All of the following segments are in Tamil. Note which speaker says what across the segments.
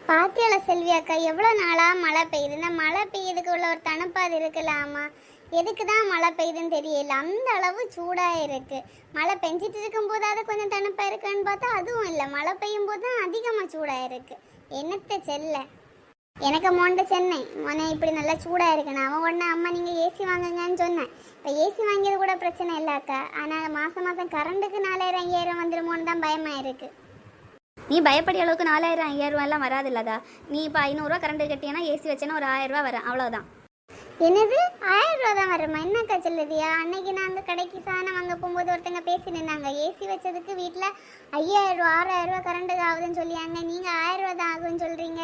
Speaker 1: பாத்தியால செல்வி அக்கா எவ்வளோ நாளாக மழை பெய்யுது. இந்த மழை பெய்யுதுக்கு உள்ள ஒரு தணுப்பாது இருக்கலாமா? எதுக்கு தான் மழை பெய்யுதுன்னு தெரியல. அந்த அளவு சூடாக இருக்குது. மழை பெஞ்சிட்டு இருக்கும்போது அது கொஞ்சம் தணுப்பாக இருக்குன்னு பார்த்தா அதுவும் இல்லை. மழை பெய்யும் போது தான் அதிகமாக சூடாக இருக்குது. என்னத்தை செல்ல எனக்கு மோண்ட சென்னை மொன்ன இப்படி நல்லா சூடாக இருக்குண்ணா அவன் உடனே அம்மா நீங்கள் ஏசி வாங்குங்கன்னு சொன்னேன். இப்போ ஏசி வாங்கியது கூட பிரச்சனை இல்லை அக்கா. ஆனால் மாதம் மாதம் கரண்ட்டுக்கு 4000 5000 வந்துடுமோன்னு தான் பயமாக இருக்குது.
Speaker 2: நீ பயப்படிய அளவுக்கு 4000 5000 எல்லாம் வராது இல்லதா. நீ இப்போ 500 கரண்ட் கட்டினா ஏசி வச்சேன்னா ஒரு 1000 வரும், அவ்வளோதான்.
Speaker 1: என்னது 1000 தான் வருமா? என்னக்கா சொல்லுதியா? அன்னைக்கு நான் அந்த கடைக்கு சாணம் வாங்க போகும்போது ஒருத்தங்க பேசி நின்னாங்க. ஏசி வச்சதுக்கு வீட்டில் 5000 6000 கரண்ட்டுக்கு ஆகுதுன்னு சொல்லியாங்க. நீங்கள் 1000 தான் ஆகுதுன்னு சொல்கிறீங்க.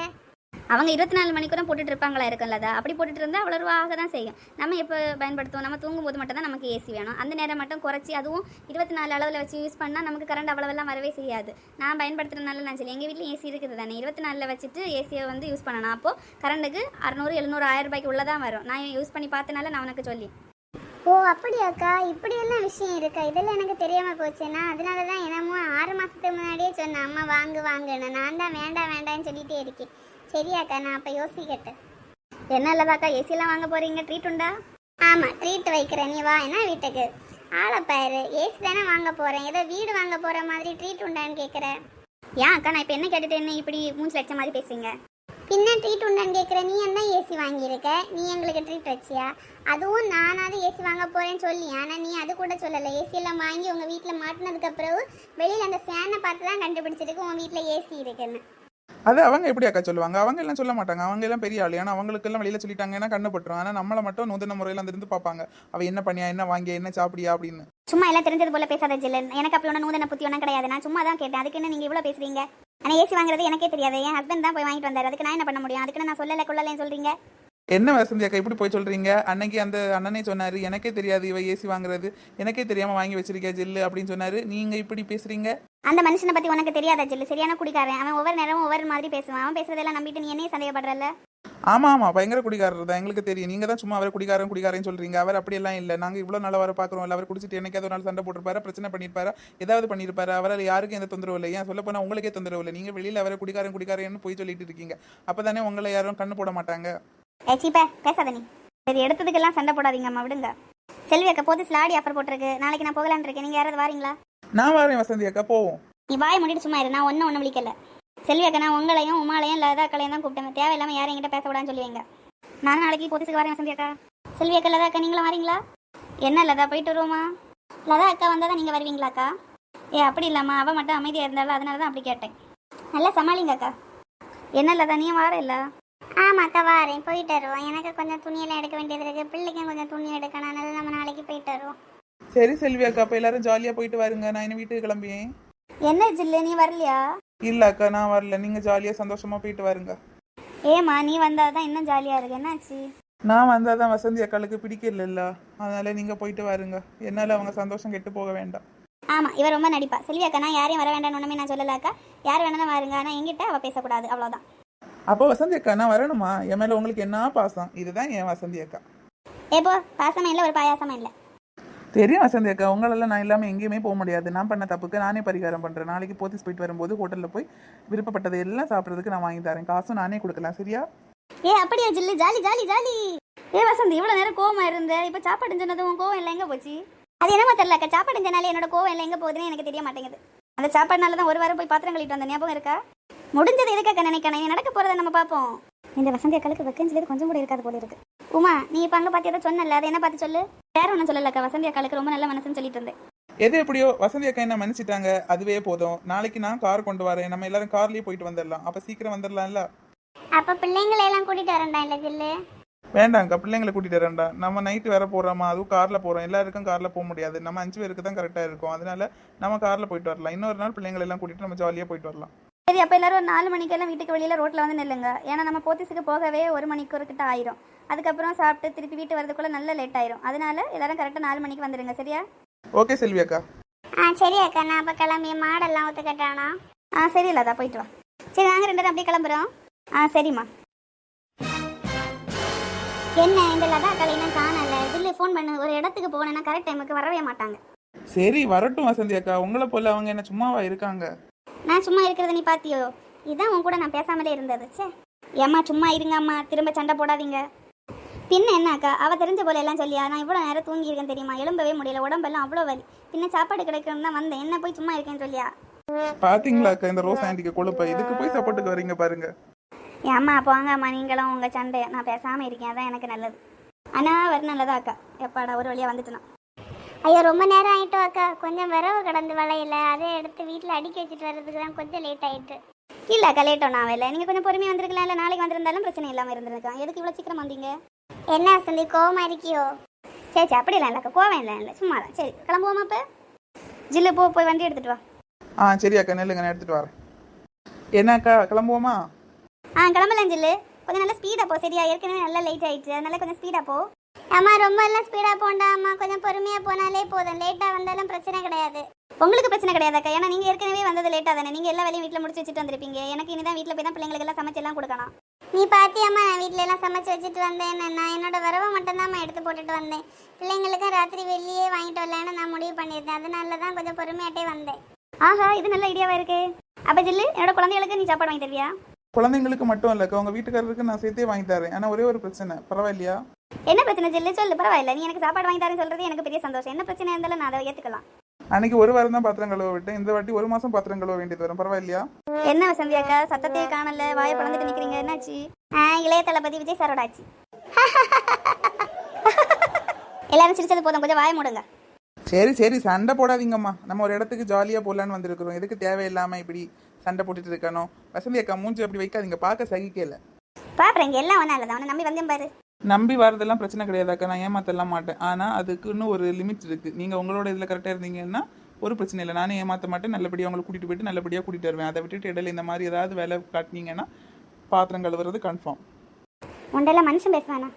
Speaker 2: அவங்க 24 மணிக்கூரம் போட்டுட்டு இருப்பாங்களா இருக்கும்லதா. அப்படி போட்டுட்டு இருந்தால் அவ்வளோ ரூபா ஆக தான் செய்யும். நம்ம எப்போ பயன்படுத்துவோம்? நம்ம தூங்கும்போது மட்டும் தான் நமக்கு ஏசி வேணும். அந்த நேரம் மட்டும் குறைச்சி அதுவும் 24 அளவில் வச்சு யூஸ் பண்ணால் நமக்கு கரண்ட் அவ்வளோவெல்லாம் வரவே செய்யாது. நான் பயன்படுத்துறதுனால நான் சொல்லி எங்கள் வீட்டில் ஏசி இருக்குது தானே, 24 வச்சுட்டு ஏசியை வந்து யூஸ் பண்ணணும். அப்போது கரண்ட்டுக்கு 600 700 1000 ரூபாய்க்கு உள்ளதான் வரும். நான் யூஸ் பண்ணி பார்த்தனால நான் உனக்கு சொல்லி.
Speaker 1: ஓ அப்படியாக்கா, இப்படியெல்லாம் விஷயம் இருக்கா? இதெல்லாம் எனக்கு தெரியாமல் போச்சுன்னா. அதனால தான் என்னமோ 6 மாதத்துக்கு முன்னாடியே சொன்னேன் அம்மா வாங்குன்னு. நான் தான் வேண்டாம் வேண்டாம்னு சொல்லிகிட்டே இருக்கேன். சரியாக்கா, நான் அப்போ யோசிக்கட்டேன்.
Speaker 2: என்ன இல்லதாக்கா, ஏசியெல்லாம் வாங்க போகிறீங்க? ட்ரீட் உண்டா?
Speaker 1: ஆமாம், ட்ரீட் வைக்கிறேன். நீ வா என்ன வீட்டுக்கு. ஆளப்பாரு, ஏசி தானே வாங்க போகிறேன். ஏதோ வீடு வாங்க போகிற மாதிரி ட்ரீட் உண்டான்னு கேட்குறேன்.
Speaker 2: ஏன் அக்கா, நான் இப்போ என்ன கேட்டுட்டு என்ன இப்படி மூஞ்சி லட்சம் மாதிரி பேசுங்க?
Speaker 1: பின்ன ட்ரீட் உண்டான்னு கேட்குறேன். நீ என்ன ஏசி வாங்கியிருக்க? நீ எங்களுக்கு ட்ரீட் வச்சியா? அதுவும் நானாவது ஏசி வாங்க போகிறேன்னு சொல்லி, ஆனால் நீ அது கூட சொல்லலை. ஏசியெல்லாம் வாங்கி உங்கள் வீட்டில் மாட்டினதுக்கு பிறகு வெளியில் அந்த ஃபேனை பார்த்து தான் கண்டுபிடிச்சிருக்கு உங்கள் வீட்டில் ஏசி இருக்குன்னு.
Speaker 3: அது அவங்க எப்படி அக்கா சொல்லுவாங்க? அவங்க எல்லாம் சொல்ல மாட்டாங்க. அவங்க எல்லாம் பெரிய ஆளு. ஆனால் அவங்களுக்கு எல்லாம் வெளியில சொல்லிட்டாங்கன்னா கண்ணு பட்டுரும். ஆனால் நம்மளை மட்டும் நூதன முறையில் அந்த இருந்து பார்ப்பாங்க. அவ என்ன பண்ணியா, என்ன வாங்கியா, என்ன சாப்பிடியா அப்படின்னு.
Speaker 2: சும்மா எல்லாம் தெரிஞ்சது போல பேசாத ஜில்லு. எனக்கு அப்படி ஒன்றும் நூதன புத்தி ஒன்றும் கிடையாது. நான் சும்மா தான் கேட்டேன். அதுக்கு என்ன நீங்கள் இவ்வளோ பேசுறீங்க? ஆனால் ஏசி வாங்குறது எனக்கே தெரியாது. என் ஹஸ்பண்ட் தான் போய் வாங்கிட்டு வந்தார். அதுக்கு நான் என்ன பண்ண முடியும்? அதுக்கு நான் சொல்லலை கொள்ளலைன்னு சொல்றீங்க.
Speaker 3: என்ன வசந்தி அக்கா இப்படி போய் சொல்றீங்க? அன்னைக்கு அந்த அண்ணனே சொன்னாரு எனக்கே தெரியாது இவ ஏசி வாங்குறது, எனக்கே தெரியாம வாங்கி வச்சிருக்கா ஜில்லு அப்படின்னு சொன்னாரு. நீங்க இப்படி பேசுறீங்க?
Speaker 2: அந்த மனுஷனை பத்தி உனக்கு தெரியாத ஜில்லு? சரியான குடிக்காரன் அவன். ஒவ்வொரு நேரமும் ஒவ்வொரு மாதிரி பேசுவான். அவன் பேசுறதெல்லாம் நம்பிட்டு நீ என்னையே சந்தேகப்படுறல?
Speaker 3: ஆமா ஆமா, பயங்கர குடிக்காரர் தான், எங்களுக்கு தெரியும். நீங்க தான் சும்மா அவர் குடிக்காரன் சொல்றீங்க. அவர் அப்படியெல்லாம் இல்லை. நாங்க இவ்வளவு நாள் வர பாக்குறோம். அவர் குடிச்சிட்டு என்னைக்காவது ஒரு நாள் சண்டை போட்டிருப்பாரு, பிரச்சனை பண்ணிருப்பாரு, ஏதாவது பண்ணிருப்பாரு. அவரால் யாருக்கும் எந்த தொந்தரவு இல்லை. ஏன் சொல்ல போனா உங்களுக்கே தொந்தரவு இல்லை. நீங்க வெளியில அவரை குடிக்காரன்னு போய் சொல்லிட்டு இருக்கீங்க. அப்பதானே உங்களை யாரும் கண்ணு போட மாட்டாங்க.
Speaker 2: சீப்பா பேசாத நீ. சரி, எடுத்ததுக்கெல்லாம் சண்டை போடாதீங்க அம்மா, விடுங்க. செல்வி அக்கா போது ஸ்லாடி ஆஃபர் போட்டிருக்கு. நாளைக்கு நான் போகலான்னு இருக்கேன். நீங்க யாராவது வாரீங்களா?
Speaker 3: நான் வரேன் வசந்தி அக்கா, போவோம்.
Speaker 2: நீ வாய் மூடிட்டு சும்மா இரு. நான் ஒன்றும் விழிக்கல. செல்வி அக்கா, நான் உங்களையும் உமாலையும் லதா அக்களையும் தான் கூப்பிட்டேன். தேவையில்லாமல் யாரும் என்கிட்ட பேசக்கூடாதுன்னு சொல்லுவீங்க. நானும் நாளைக்கு போலீஸுக்கு வரேன் வசந்தி அக்கா. செல்வி அக்கா, லதா அக்கா நீங்களும் வரீங்களா? என்ன லதா, போயிட்டு வருவோமா? லதா அக்கா வந்தால் தான் நீங்கள் வருவீங்களாக்கா? அப்படி இல்லாமா, அவள் மட்டும் அமைதியாக இருந்தாலும் அதனால தான் அப்படி கேட்டேன். நல்லா சமாளிங்க அக்கா. என்ன லதா, நீ வார இல்லை?
Speaker 1: ஆமாக்கா வாரேன், போயிட்டு வருவோம். எனக்கு கொஞ்சம் துணியெல்லாம் எடுக்க வேண்டியது இருக்குது. பிள்ளைக்கும் கொஞ்சம் துணி எடுக்கணும். அதனால நம்ம நாளைக்கு போயிட்டு வருவோம்.
Speaker 3: சரி செல்வி அக்கா, அப்ப எல்லாரும் ஜாலியா போயிட்டு வருங்க. நான் என்ன வீட்டுக்கு கிளம்பியேன்.
Speaker 2: என்ன ஜில்லு, நீ வரலையா?
Speaker 3: இல்ல அக்கா, நான் வரல. நீங்க ஜாலியா சந்தோஷமா போயிட்டு வருங்க.
Speaker 2: ஏமா, நீ வந்தாதான் இன்னும் ஜாலியா இருக்கு. என்னாச்சு?
Speaker 3: நான் வந்தாதான் வசந்தி அக்காளுக்கு பிடிக்கல, அதனால நீங்க போயிட்டு வருங்க. என்னால அவங்க சந்தோஷம் கெட்டு போக வேண்டாம்.
Speaker 2: ஆமா, இவ ரொம்ப நடிப்பா. செல்வி அக்கா, நான் யாரையும் வர வேண்டாம்னு ஒண்ணுமே நான் சொல்லலாக்கா. யார் வேணாலும் வருங்க, ஆனா என்கிட்ட அவ பேசக்கூடாது, அவ்வளவுதான்.
Speaker 3: அப்போ வசந்தி அக்கா நான் வரணுமா? என் மேல உங்களுக்கு என்ன பாசம்? இதுதான் என் வசந்தி அக்கா.
Speaker 2: ஏப்போ, பாசமா இல்லை, ஒரு பாயாசமா இல்லை.
Speaker 3: தெரியும் வசந்தி அக்கா, உங்களெல்லாம் நான் இல்லாமல் எங்கேயுமே போக முடியாது. நான் பண்ண தப்புக்கு நானே பரிகாரம் பண்ணுறேன். நாளைக்கு போத்தீஸ் போயிட்டு வரும்போது ஹோட்டலில் போய் விருப்பப்பட்டதை எல்லாம் சாப்பிட்றதுக்கு நான் வாங்கி தரேன். காசும் நானே கொடுக்கலாம், சரியா?
Speaker 2: அப்படியா ஜில்லு, ஜாலி ஜாலி ஜாலி. வசந்தி, இவ்வளோ நேரம் கோவமா இருந்த, இப்போ சாப்பாடு சொன்னதும் கோவம் இல்லை எங்கே போச்சு? அது என்னமோ தெரியல அக்கா. சாப்பாடு சொன்னாலே என்னோட கோவம் இல்லை எங்கே போகுதுன்னு எனக்கு தெரிய மாட்டேங்குது. அந்த சாப்பாடுனால தான் ஒரு வாரம் போய் பாத்திரம் கழிட்டு வந்த ஞாபகம் இருக்கா? முடிஞ்சது எதுக்காக நினைக்கணும்? நடக்க போறதை நம்ம பார்ப்போம். இந்த வசந்தி அக்காளுக்கு வெக்கஞ்சது கொஞ்சம் கூட இருக்காது போல இருக்கு. உமா, நீ இப்போ அங்கே பார்த்து ஏதோ சொன்னல, அதை என்ன பார்த்து சொல்லு. வேற ஒன்றும் சொல்லலக்கா. வசந்தி அக்காளுக்கு ரொம்ப நல்ல மனசுன்னு சொல்லிட்டு இருந்தேன்.
Speaker 3: எது எப்படியோ வசந்தி அக்கா என்ன மன்னிச்சிட்டாங்க, அதுவே போதும். நாளைக்கு நான் கார் கொண்டு வரேன். நம்ம எல்லாரும் கார்லயே போயிட்டு வந்துடலாம். அப்ப சீக்கிரம் வந்துடலாம்ல.
Speaker 1: அப்ப பிள்ளைங்களை எல்லாம் கூட்டிட்டு வரண்டா இல்ல ஜில்லு?
Speaker 3: வேண்டாம்க்கா, பிள்ளைங்களை கூட்டிட்டு வரேன்டா. நம்ம நைட்டு வேற போறோமா, அதுவும் கார்ல போறோம். எல்லாருக்கும் கார்ல போக முடியாது. நம்ம 5 பேருக்கு தான் கரெக்டா இருக்கும். அதனால நம்ம கார்ல போயிட்டு வரலாம். இன்னொரு நாள் பிள்ளைங்களை எல்லாம் கூட்டிட்டு நம்ம ஜாலியா போயிட்டு வரலாம்.
Speaker 2: சரி, அப்போ எல்லாரும் ஒரு 4 மணிக்கெல்லாம் வீட்டுக்கு வெளியில் ரோட்டில் வந்து நில்லுங்க. ஏன்னா நம்ம போத்தீஸுக்கு போகவே 1 மணிக்கூர் கிட்ட ஆயிரும். அதுக்கப்புறம் சாப்பிட்டு திருப்பி வீட்டு வரதுக்குள்ள நல்ல லேட் ஆயிரும். அதனால எல்லாரும் கரெக்டாக 4 மணிக்கு வந்துடுங்க, சரியா?
Speaker 3: ஓகே செல்வி அக்கா.
Speaker 1: சரி அக்கா, நான் அப்போ கிளம்பிய மாடெல்லாம் ஒத்துக்கட்டானா?
Speaker 2: சரி லதா, போயிட்டு வா. சரி, நாங்கள் 2 பேரும் அப்படியே கிளம்புறோம். சரிம்மா. என்ன இந்த லதா அக்காளை இன்னும் காணல? ஜில்லு ஃபோன் பண்ணு. ஒரு இடத்துக்கு போனேன்னா கரெக்ட் டைமுக்கு வரவே மாட்டாங்க.
Speaker 3: சரி வரட்டும் வசந்தி அக்கா. உங்களை போல அவங்க என்ன சும்மாவா இருக்காங்க?
Speaker 2: நான் சும்மா இருக்கிறத நீ பாத்தியோ? இதான் உன் கூட நான் பேசாமலே இருந்தது. சே ஏம்மா சும்மா இருங்க அம்மா, திரும்ப சண்டை போடாதீங்க. பின்ன என்னக்கா, அவள் தெரிஞ்ச போல எல்லாம் சொல்லியா? நான் இவ்வளோ நேரம் தூங்கியிருக்கேன் தெரியுமா, எழும்பவே முடியல, உடம்பெல்லாம் அவ்வளோ வலி. பின்ன சாப்பாடு கிடைக்கணும் தான் வந்தேன், என்ன போய் சும்மா இருக்கேன்னு சொல்லியா?
Speaker 3: பாத்தீங்களாக்கா இந்த ரோஸ் ஆண்டிக்கு கொழுப்ப, இதுக்கு போய் சப்போர்ட்டுக்கு வரீங்க பாருங்க.
Speaker 2: ஏம்மா போங்கம்மா, நீங்களும் உங்கள் சண்டை, நான் பேசாமல் இருக்கேன், அதான் எனக்கு நல்லது. ஆனால் வர நல்லதா அக்கா, எப்பாடா ஒரு வழியாக வந்துட்டுனா.
Speaker 1: ஐயோ ரொம்ப நேரம் ஆயிட்டோம் அக்கா, கொஞ்சம் விரவு கடந்து வளையல, அதை எடுத்து வீட்டில் அடுக்கி வச்சுட்டு வர்றதுக்கு தான் கொஞ்சம் லேட் ஆயிட்டு.
Speaker 2: இல்லை அக்கா, லேட்டோ நான் இல்லை, நீங்கள் கொஞ்சம் பொறுமையாக வந்திருக்கலாம், இல்லை நாளைக்கு வந்திருந்தாலும் பிரச்சனை இல்லாமல் இருந்திருக்கேன். எதுக்கு இவ்வளோ சீக்கிரம் வந்தீங்க?
Speaker 1: என்ன வசந்தி கோவமா இருக்கியோ?
Speaker 2: சரி சரி, அப்படிலாம் இல்லைக்கா, கோவம் இல்லை சும்மா தான். சரி கிளம்புவோமா இப்போ? ஜில்லு போய் வண்டி எடுத்துகிட்டு வா.
Speaker 3: சரி அக்கா, நெல்லுங்க, நான் எடுத்துட்டு வரேன். என்னக்கா கிளம்புவோமா?
Speaker 2: கிளம்பலாம் ஜில்லு, கொஞ்சம் நல்லா ஸ்பீடாக போ சரியா, ஏற்கனவே நல்லா லேட் ஆயிடுச்சு, அதனால கொஞ்சம் ஸ்பீடாக போ.
Speaker 1: அம்மா ரொம்ப எல்லாம் ஸ்பீடாக போண்டா அம்மா, கொஞ்சம் பொறுமையாக போனாலே போதும், லேட்டாக வந்தாலும் பிரச்சனை கிடையாது.
Speaker 2: உங்களுக்கு பிரச்சனை கிடையாதாக்கா, ஏன்னா நீங்கள் ஏற்கனவே வந்தது லேட்டாக தானே, நீங்கள் எல்லா வேலையும் வீட்டில் முடிச்சு வச்சுட்டு வந்திருப்பீங்க. எனக்கு இனிதான் வீட்டில் போய் தான் பிள்ளைங்களுக்கு எல்லாம் சமைச்செல்லாம் கொடுக்கணும்.
Speaker 1: நீ பாத்தியாம்மா, நான் வீட்டில எல்லாம் சமைச்சு வச்சுட்டு வந்தேன். நான் என்னோட வரவை மட்டும்தாம்மா எடுத்து போட்டுட்டு வந்தேன். பிள்ளைங்களுக்கும் ராத்திரி வெளியே வாங்கிட்டு வரலான்னு நான் முடிவு பண்ணியிருந்தேன், அதனால தான் கொஞ்சம் பொறுமையாட்டே வந்தேன்.
Speaker 2: ஆஹா, இது நல்ல ஐடியாவா இருக்கு. அப்போ ஜில்லு, என்னோட குழந்தைகளுக்கு நீ சாப்பாடு வாங்கி தருவியா?
Speaker 3: குழந்தைங்களுக்கு மட்டும் இல்லக்கா, உங்க வீட்டுக்காரருக்கு நான் சேர்த்தே வாங்கி தரேன். ஆனா ஒரே ஒரு பிரச்சனை, பரவாயில்லையா?
Speaker 2: என்ன பிரச்சனை ஜில்லு, சொல்லு. பரவாயில்ல, நீ எனக்கு சாப்பாடு வாங்கி தரேன்னு சொல்றது எனக்கு பெரிய சந்தோஷம். என்ன பிரச்சனை இருந்தாலும் நான் அதை ஏற்றுக்கலாம்.
Speaker 3: அன்னைக்கு ஒரு வாரம் தான் பாத்திரம் கழுவ விட்டேன், இந்த வாட்டி 1 மாசம் பாத்திரம் கழுவ வேண்டியது வரும், பரவாயில்லையா?
Speaker 2: என்ன வசந்தி அக்கா, சத்தத்தையே காணல, வாயை பழந்துட்டு நிக்கிறீங்க, என்னாச்சு? இளைய தளபதி விஜய் சாரோட ஆச்சு. எல்லாரும் சிரிச்சது போதும், கொஞ்சம் வாயை மூடுங்க.
Speaker 3: சரி சரி, சண்டை போடாதீங்கம்மா. நம்ம ஒரு இடத்துக்கு ஜாலியா போடலான்னு வந்திருக்கிறோம், எதுக்கு தேவையில்லாம இப்படி சண்டை போட்டுட்டு இருக்கணும்? வசந்தி அக்கா மூஞ்சி அப்படி வைக்காதீங்க, பார்க்க சகிக்கல.
Speaker 2: பாப்பறேன், இங்க எல்லாம் ஒன்றும் இல்லை, அவனை நம்பி வந்தேன் பாரு.
Speaker 3: நம்பி வரதெல்லாம் பிரச்சனை கிடையாதாக்கா, நான் ஏமாத்தலாம் மாட்டேன். ஆனால் அதுக்குன்னு ஒரு லிமிட் இருக்குது. நீங்கள் உங்களோட இதில் கரெக்டாக இருந்தீங்கன்னா ஒரு பிரச்சனை இல்லை, நானே ஏமாற்ற மாட்டேன். நல்லபடியாக உங்களை கூட்டிகிட்டு போயிட்டு நல்லபடியாக கூட்டிகிட்டு வருவேன். அதை விட்டுட்டு இடையில இந்த மாதிரி ஏதாவது வேலை காட்டினீங்கன்னா பாத்திரம் கழுவுறது கன்ஃபார்ம்.
Speaker 2: உண்டெல்லாம் மனுஷன் பேசுவானா?